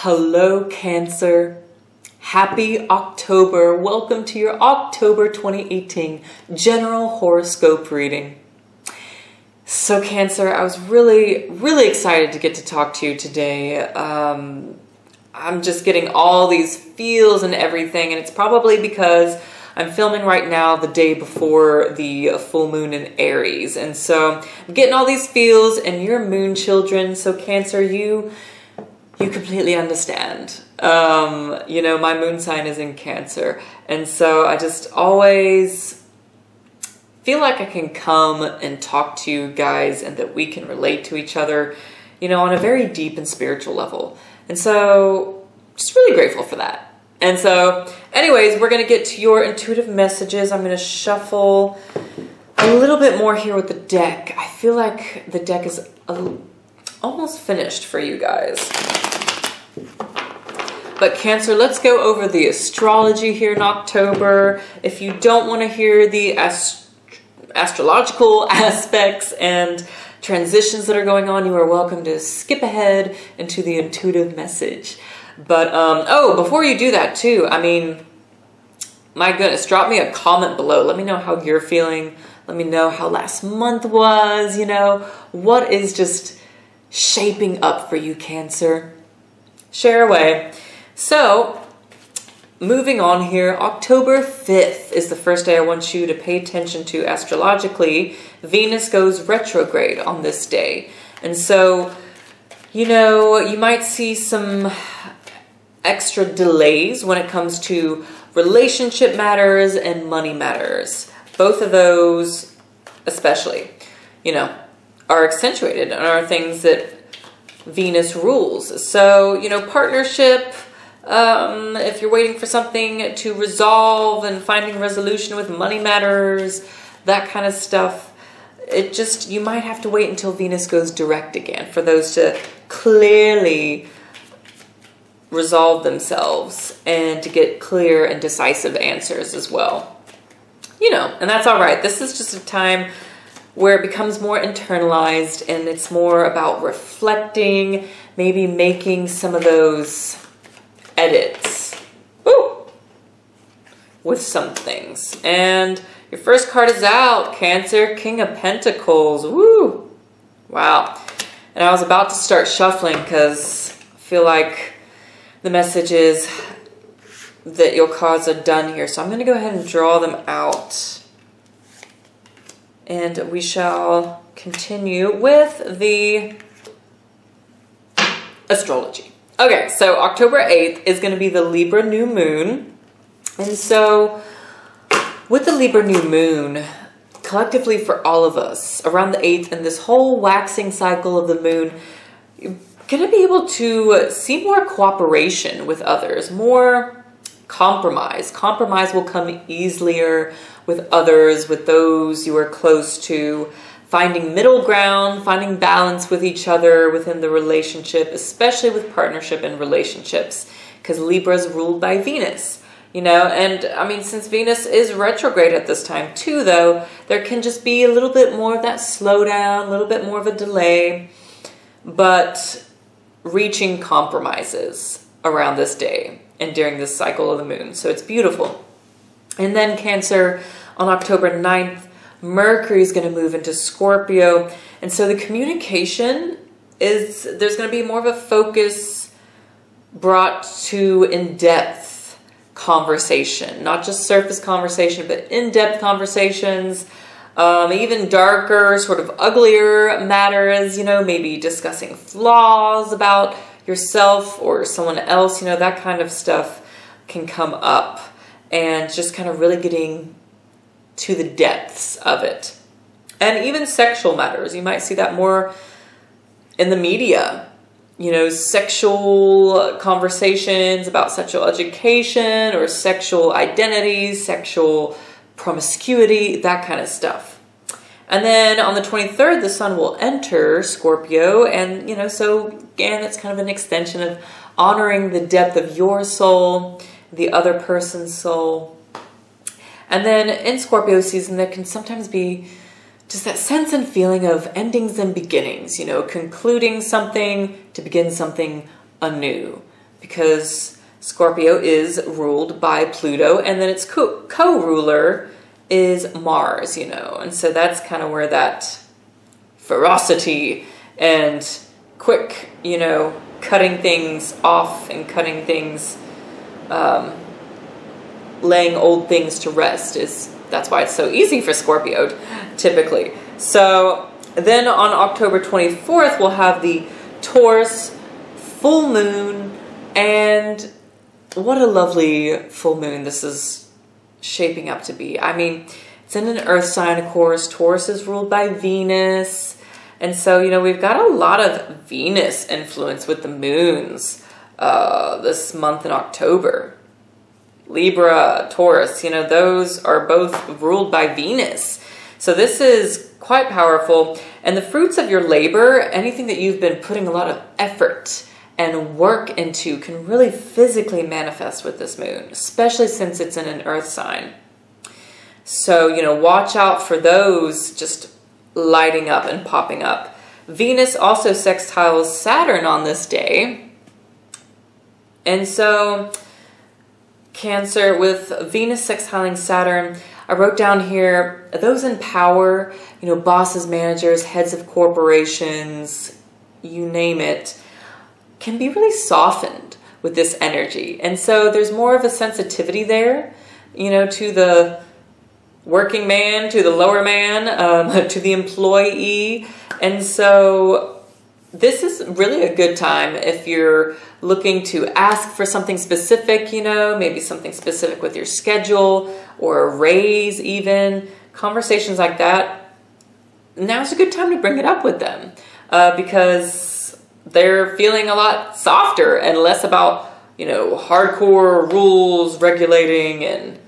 Hello, Cancer. Happy October. Welcome to your October 2018 general horoscope reading. So, Cancer, I was really excited to get to talk to you today. I'm just getting all these feels and everything, and it's probably because I'm filming right now the day before the full moon in Aries. And so I'm getting all these feels, and you're moon children. So, Cancer, you completely understand. You know, my moon sign is in Cancer. And so I just always feel like I can come and talk to you guys and that we can relate to each other, you know, on a very deep and spiritual level. And so just really grateful for that. And so anyways, we're going to get to your intuitive messages. I'm going to shuffle a little bit more here with the deck. I feel like the deck is almost finished for you guys. But Cancer, let's go over the astrology here in October. If you don't want to hear the astrological aspects and transitions that are going on, you are welcome to skip ahead into the intuitive message. But, oh, before you do that too, I mean, my goodness, drop me a comment below. Let me know how you're feeling. Let me know how last month was, you know, what is just shaping up for you, Cancer. Share away. So, moving on here, October 5th is the first day I want you to pay attention to astrologically. Venus goes retrograde on this day. And so, you know, you might see some extra delays when it comes to relationship matters and money matters. Both of those, especially, you know, are accentuated and are things that Venus rules. So, you know, partnership, if you're waiting for something to resolve and finding resolution with money matters, that kind of stuff, it just, you might have to wait until Venus goes direct again for those to clearly resolve themselves and to get clear and decisive answers as well. You know, and that's all right. This is just a time where it becomes more internalized and it's more about reflecting, maybe making some of those edits with some things. And your first card is out, Cancer, King of Pentacles. Woo! Wow. And I was about to start shuffling because I feel like the message is that your cards are done here. So I'm going to go ahead and draw them out. And we shall continue with the astrology. Okay, so October 8th is going to be the Libra new moon. And so with the Libra new moon, collectively for all of us, around the 8th and this whole waxing cycle of the moon, you're going to be able to see more cooperation with others, more compromise. Compromise will come easier with others, with those you are close to, finding middle ground, finding balance with each other within the relationship, especially with partnership and relationships, because Libra is ruled by Venus, you know. And I mean, since Venus is retrograde at this time too, though, there can just be a little bit more of that slowdown, a little bit more of a delay, but reaching compromises around this day and during this cycle of the moon. So it's beautiful. And then Cancer, on October 9th, Mercury is going to move into Scorpio. And so the communication is, there's going to be more of a focus brought to in-depth conversation. Not just surface conversation, but in-depth conversations. Even darker, sort of uglier matters, you know, maybe discussing flaws about yourself or someone else, you know, that kind of stuff can come up. And just kind of really getting to the depths of it. And even sexual matters. You might see that more in the media. You know, sexual conversations about sexual education or sexual identities, sexual promiscuity, that kind of stuff. And then on the 23rd, the sun will enter Scorpio. And, you know, so again, that's kind of an extension of honoring the depth of your soul, the other person's soul. And then in Scorpio season, there can sometimes be just that sense and feeling of endings and beginnings, you know, concluding something to begin something anew. because Scorpio is ruled by Pluto, and then its co-ruler is Mars, you know. And so that's kind of where that ferocity and quick, you know, cutting things off and cutting things, laying old things to rest is, that's why it's so easy for Scorpio typically. So then on October 24th, we'll have the Taurus full moon, and what a lovely full moon this is shaping up to be. I mean, it's in an earth sign, of course. Taurus is ruled by Venus. And so, you know, we've got a lot of Venus influence with the moons this month in October. Libra, Taurus, you know, those are both ruled by Venus. So this is quite powerful. And the fruits of your labor, anything that you've been putting a lot of effort and work into, can really physically manifest with this moon, especially since it's in an earth sign. So, you know, watch out for those just lighting up and popping up. Venus also sextiles Saturn on this day. And so Cancer, with Venus sextiling Saturn, I wrote down here, those in power, you know, bosses, managers, heads of corporations, you name it, can be really softened with this energy. And so there's more of a sensitivity there, you know, to the working man, to the lower man, to the employee. And so this is really a good time if you're looking to ask for something specific, you know, maybe something specific with your schedule or a raise even, conversations like that. Now's a good time to bring it up with them because they're feeling a lot softer and less about, you know, hardcore rules, regulating, and,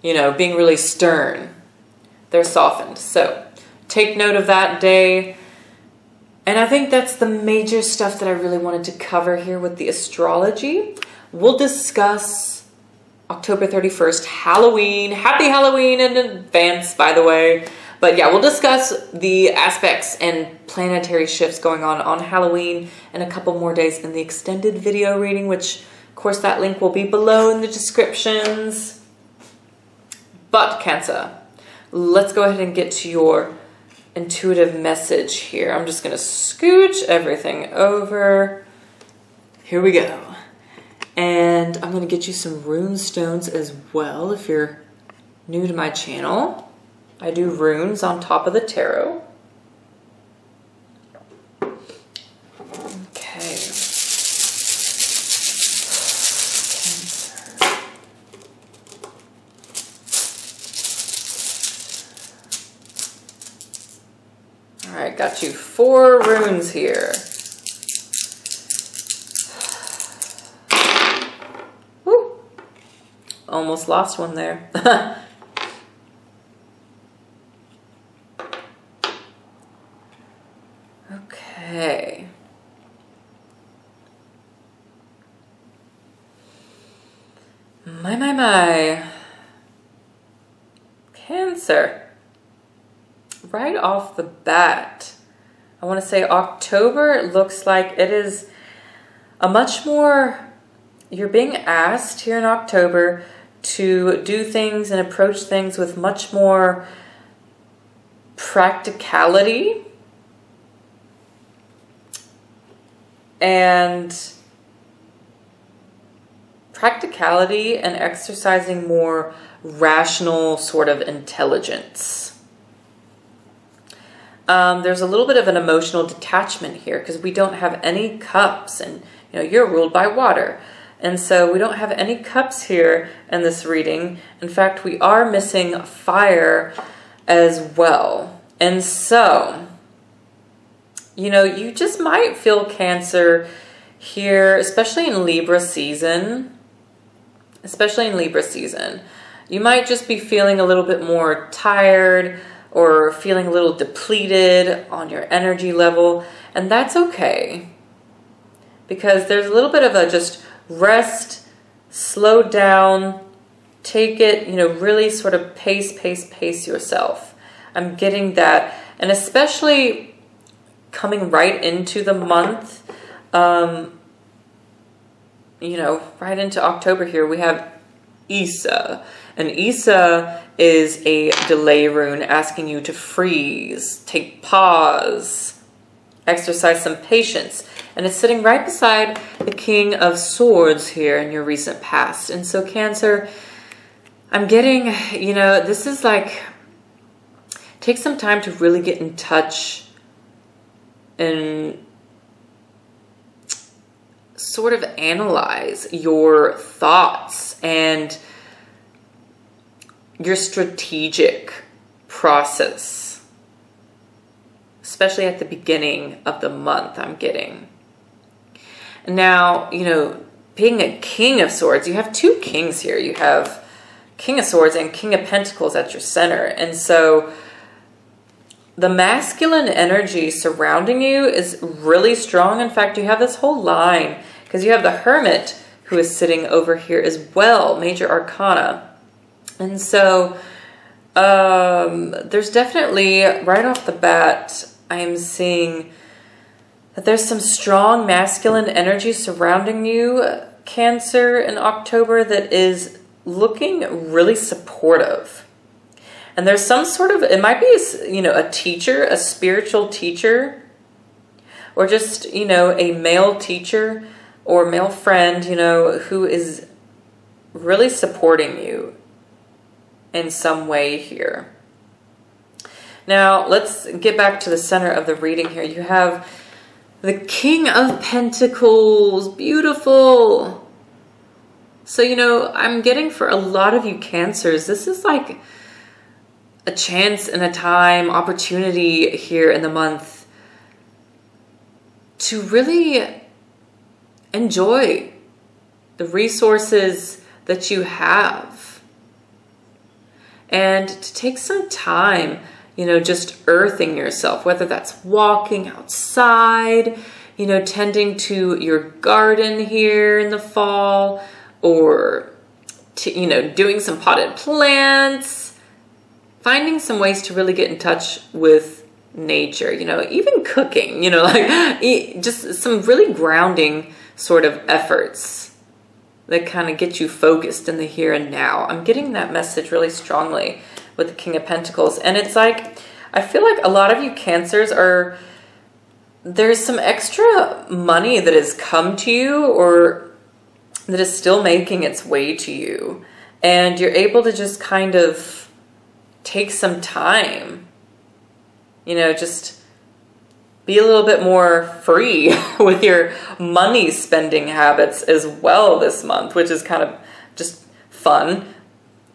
you know, being really stern. They're softened. So take note of that day. And I think that's the major stuff that I really wanted to cover here with the astrology. We'll discuss October 31st, Halloween. Happy Halloween in advance, by the way. But yeah, we'll discuss the aspects and planetary shifts going on Halloween and a couple more days in the extended video reading, which, of course, that link will be below in the descriptions. But Cancer, let's go ahead and get to your intuitive message here. I'm just going to scooch everything over. Here we go. And I'm going to get you some rune stones as well if you're new to my channel. I do runes on top of the tarot. Okay. All right, got you 4 runes here. Woo. Almost lost one there. Okay. My. Cancer. Right off the bat, I want to say October looks like it is a much more, you're being asked here in October to do things and approach things with much more practicality and exercising more rational sort of intelligence. There's a little bit of an emotional detachment here because we don't have any cups, and you know, you're ruled by water. And so we don't have any cups here in this reading. In fact, we are missing fire as well. And so, you know, you just might feel Cancer here, especially in Libra season. You might just be feeling a little bit more tired or feeling a little depleted on your energy level. And that's okay, because there's a little bit of a just rest, slow down, take it, you know, really sort of pace yourself. I'm getting that. And especially coming right into the month, you know, right into October here, we have Isa. And Isa is a delay rune asking you to freeze, take pause, exercise some patience. And it's sitting right beside the King of Swords here in your recent past. And so Cancer, I'm getting, you know, this is like, take some time to really get in touch and sort of analyze your thoughts and your strategic process, especially at the beginning of the month, I'm getting. Now, you know, being a King of Swords, you have two kings here. You have King of Swords and King of Pentacles at your center. And so the masculine energy surrounding you is really strong. In fact, you have this whole line because you have the Hermit who is sitting over here as well, Major Arcana. And so there's definitely, right off the bat, I am seeing that there's some strong masculine energy surrounding you, Cancer, in October that is looking really supportive. And there's some sort of, it might be, you know, a teacher, a spiritual teacher, or just, you know, a male teacher or male friend, you know, who is really supporting you in some way here. Now, let's get back to the center of the reading here. You have the King of Pentacles. Beautiful. So, you know, I'm getting for a lot of you Cancers, this is like a chance and a time, opportunity here in the month to really enjoy the resources that you have. And to take some time, you know, just earthing yourself, whether that's walking outside, you know, tending to your garden here in the fall, or, you know, doing some potted plants, finding some ways to really get in touch with nature, you know, even cooking, you know, like just some really grounding sort of efforts that kind of get you focused in the here and now. I'm getting that message really strongly with the King of Pentacles. And it's like, I feel like a lot of you Cancers are, there's some extra money that has come to you or that is still making its way to you. And you're able to just kind of take some time, you know, just be a little bit more free with your money spending habits as well this month, which is kind of just fun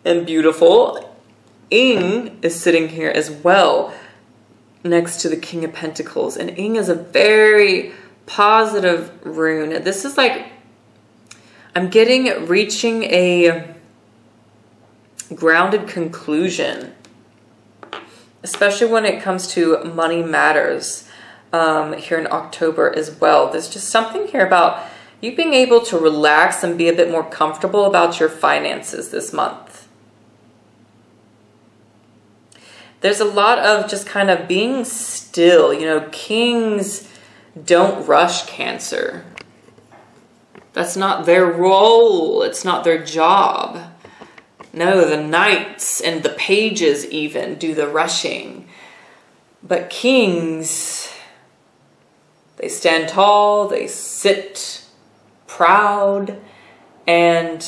and beautiful. Ing is sitting here as well next to the King of Pentacles. And Ing is a very positive rune. This is like, I'm getting reaching a grounded conclusion, especially when it comes to money matters here in October as well. There's just something here about you being able to relax and be a bit more comfortable about your finances this month. There's a lot of just kind of being still. You know, kings don't rush Cancer. That's not their role. It's not their job. No, the knights and the pages even do the rushing. But kings, they stand tall, they sit proud, and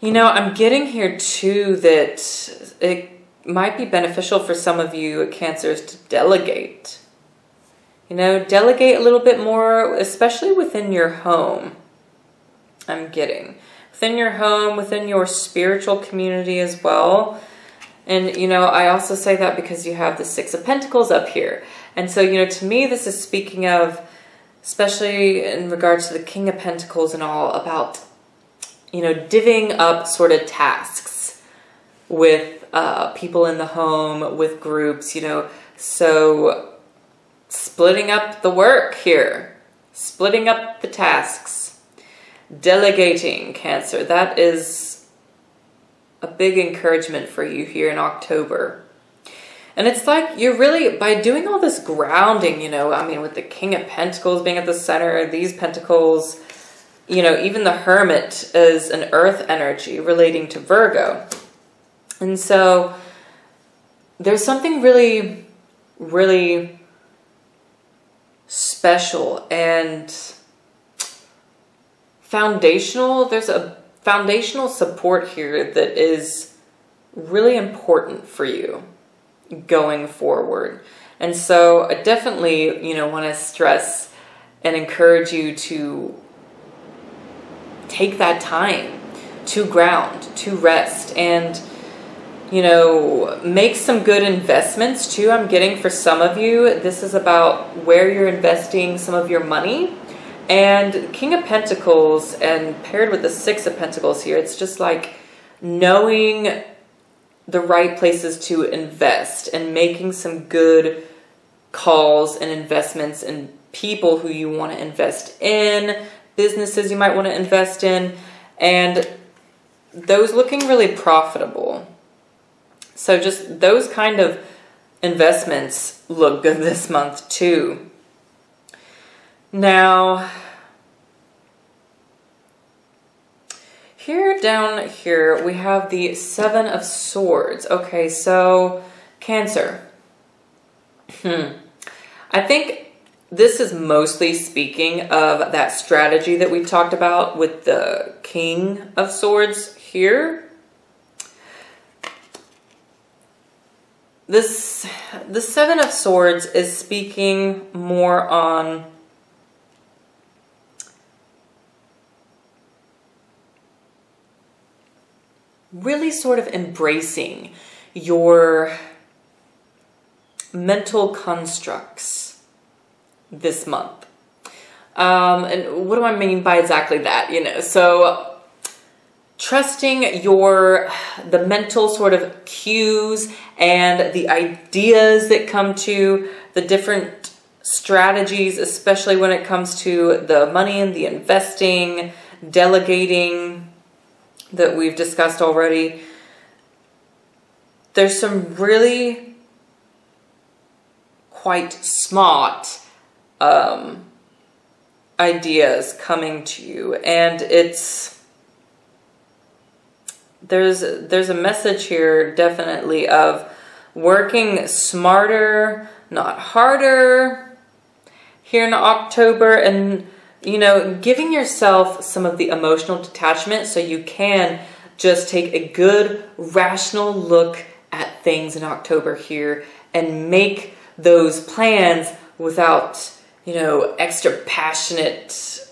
you know, I'm getting here too that it might be beneficial for some of you Cancers to delegate. You know, delegate a little bit more, especially within your home. I'm getting within your home, within your spiritual community as well. And, you know, I also say that because you have the Six of Pentacles up here. And so, you know, to me, this is speaking of, especially in regards to the King of Pentacles and all, about, you know, divvying up sort of tasks with people in the home, with groups, you know. So splitting up the work here, splitting up the tasks, delegating, Cancer. That is a big encouragement for you here in October. And it's like you're really, by doing all this grounding, you know, I mean, with the King of Pentacles being at the center, these pentacles, you know, even the Hermit is an earth energy relating to Virgo. And so there's something really, really special and foundational. There's a foundational support here that is really important for you going forward. And so I definitely, you know, want to stress and encourage you to take that time to ground, to rest, and, you know, make some good investments too. I'm getting for some of you, this is about where you're investing some of your money. And King of Pentacles and paired with the Six of Pentacles here, it's just like knowing the right places to invest and making some good calls and investments in people who you want to invest in, businesses you might want to invest in, and those looking really profitable. So just those kind of investments look good this month too. Now, here down here, we have the Seven of Swords. Okay, so Cancer. I think this is mostly speaking of that strategy that we talked about with the King of Swords here. The Seven of Swords is speaking more on really sort of embracing your mental constructs this month. And what do I mean by exactly that? You know, so trusting the mental sort of cues and the ideas that come to the different strategies, especially when it comes to the money and the investing, delegating that we've discussed already. There's some really quite smart ideas coming to you, and there's a message here definitely of working smarter, not harder here in October, and you know, giving yourself some of the emotional detachment so you can just take a good rational look at things in October here and make those plans without, you know, extra passionate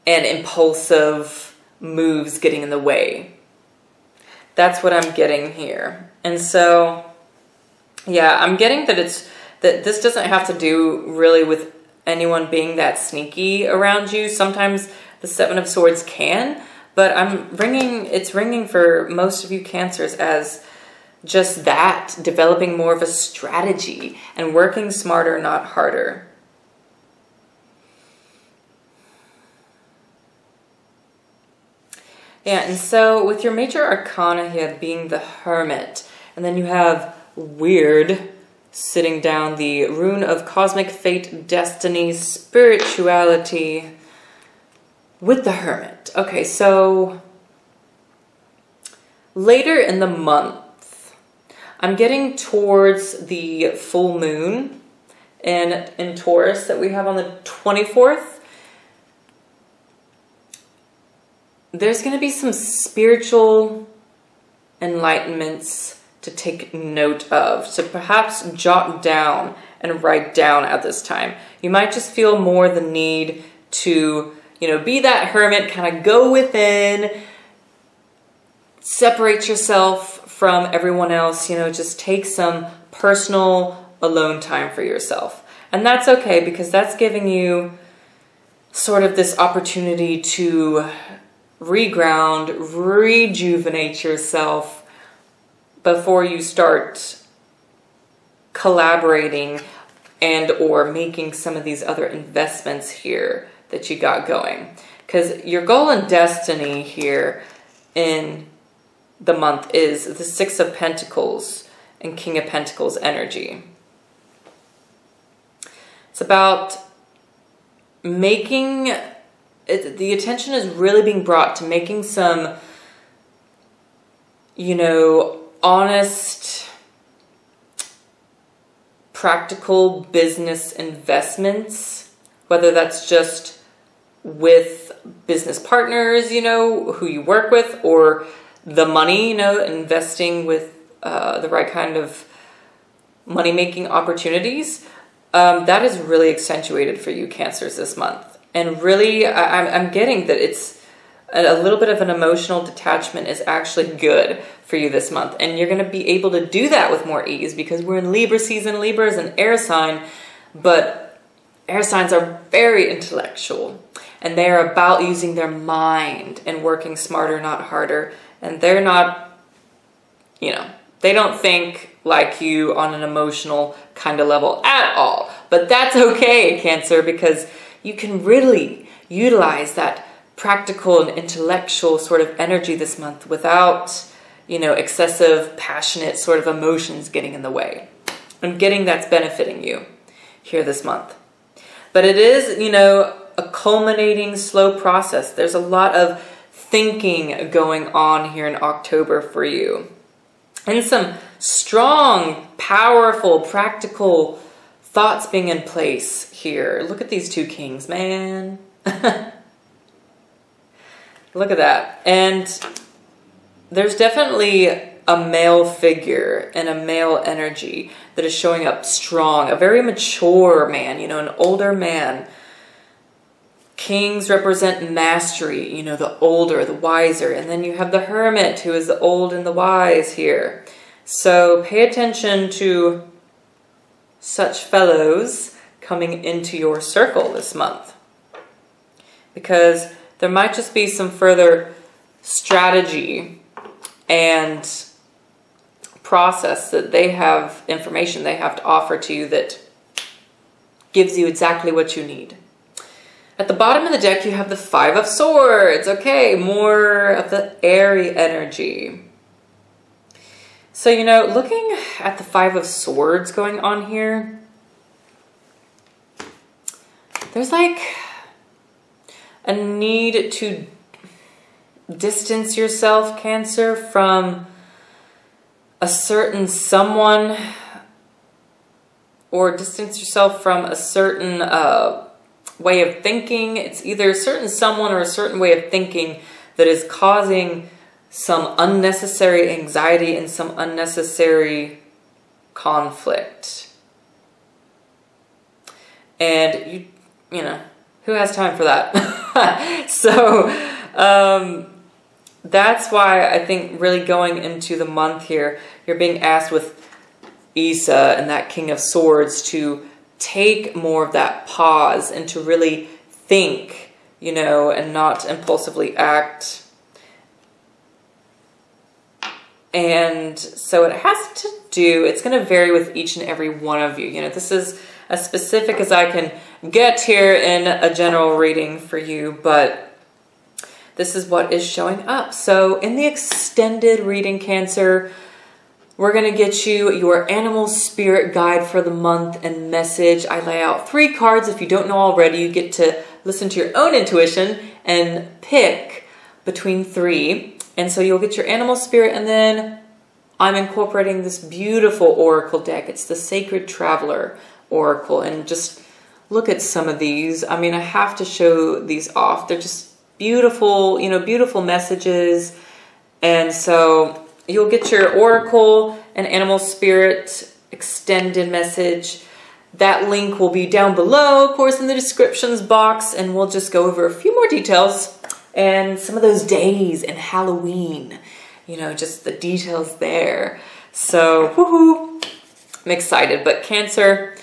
and impulsive moves getting in the way. That's what I'm getting here. And so, yeah, I'm getting that that this doesn't have to do really with anyone being that sneaky around you. Sometimes the Seven of Swords can, but it's ringing for most of you Cancers as just that, developing more of a strategy and working smarter, not harder. Yeah, and so with your major arcana here being the Hermit, and then you have Weird sitting down the Rune of Cosmic Fate, Destiny, Spirituality with the Hermit. Okay, so later in the month, I'm getting towards the full moon in Taurus that we have on the 24th. There's going to be some spiritual enlightenments to take note of, so perhaps jot down and write down at this time. You might just feel more the need to, you know, be that hermit, kind of go within, separate yourself from everyone else, you know, just take some personal alone time for yourself. And that's okay, because that's giving you sort of this opportunity to reground, rejuvenate yourself before you start collaborating and or making some of these other investments here that you got going. Because your goal and destiny here in the month is the Six of Pentacles and King of Pentacles energy. It's about making, the attention is really being brought to making some, you know, honest, practical business investments, whether that's just with business partners, you know, who you work with, or the money, you know, investing with the right kind of money-making opportunities. That is really accentuated for you, Cancers, this month. And really, I'm getting that it's a little bit of an emotional detachment is actually good for you this month. And you're going to be able to do that with more ease because we're in Libra season. Libra is an air sign, but air signs are very intellectual. And they're about using their mind and working smarter, not harder. And they're not, you know, they don't think like you on an emotional kind of level at all. But that's okay, Cancer, because you can really utilize that practical and intellectual sort of energy this month without, you know, excessive, passionate sort of emotions getting in the way. I'm getting that's benefiting you here this month. But it is, you know, a culminating slow process. There's a lot of thinking going on here in October for you. And some strong, powerful, practical thoughts being in place here. Look at these two kings, man. Look at that. And there's definitely a male figure and a male energy that is showing up strong. A very mature man, you know, an older man. Kings represent mastery, you know, the older, the wiser. And then you have the Hermit, who is the old and the wise here. So pay attention to such fellows coming into your circle this month. Because there might just be some further strategy and process that they have, information they have to offer to you that gives you exactly what you need. At the bottom of the deck, you have the Five of Swords. Okay, more of the airy energy. So, you know, looking at the Five of Swords going on here, there's like a need to distance yourself, Cancer, from a certain someone, or distance yourself from a certain way of thinking. It's either a certain someone or a certain way of thinking that is causing some unnecessary anxiety and some unnecessary conflict. And you know, who has time for that? So that's why I think really going into the month here, you're being asked with Isa and that King of Swords to take more of that pause and to really think, you know, and not impulsively act. And so it has to do, it's going to vary with each and every one of you. You know, this is as specific as I can get here in a general reading for you, but this is what is showing up. So in the extended reading, Cancer, we're going to get you your animal spirit guide for the month and message. I lay out 3 cards. If you don't know already, you get to listen to your own intuition and pick between 3. And so you'll get your animal spirit, and then I'm incorporating this beautiful oracle deck. It's the Sacred Traveler Oracle. And just look at some of these. I mean, I have to show these off. They're just beautiful, you know, beautiful messages. And so you'll get your oracle and animal spirit extended message. That link will be down below, of course, in the descriptions box, and we'll just go over a few more details and some of those days and Halloween, you know, just the details there. So, woohoo! I'm excited. But Cancer,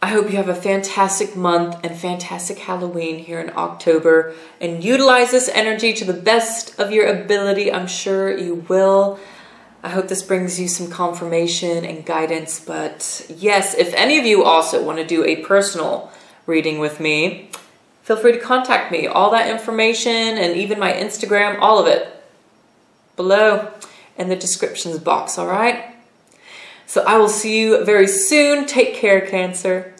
I hope you have a fantastic month and fantastic Halloween here in October, and utilize this energy to the best of your ability. I'm sure you will. I hope this brings you some confirmation and guidance. But yes, if any of you also want to do a personal reading with me, feel free to contact me. All that information and even my Instagram, all of it below in the descriptions box, all right? So I will see you very soon. Take care, Cancer.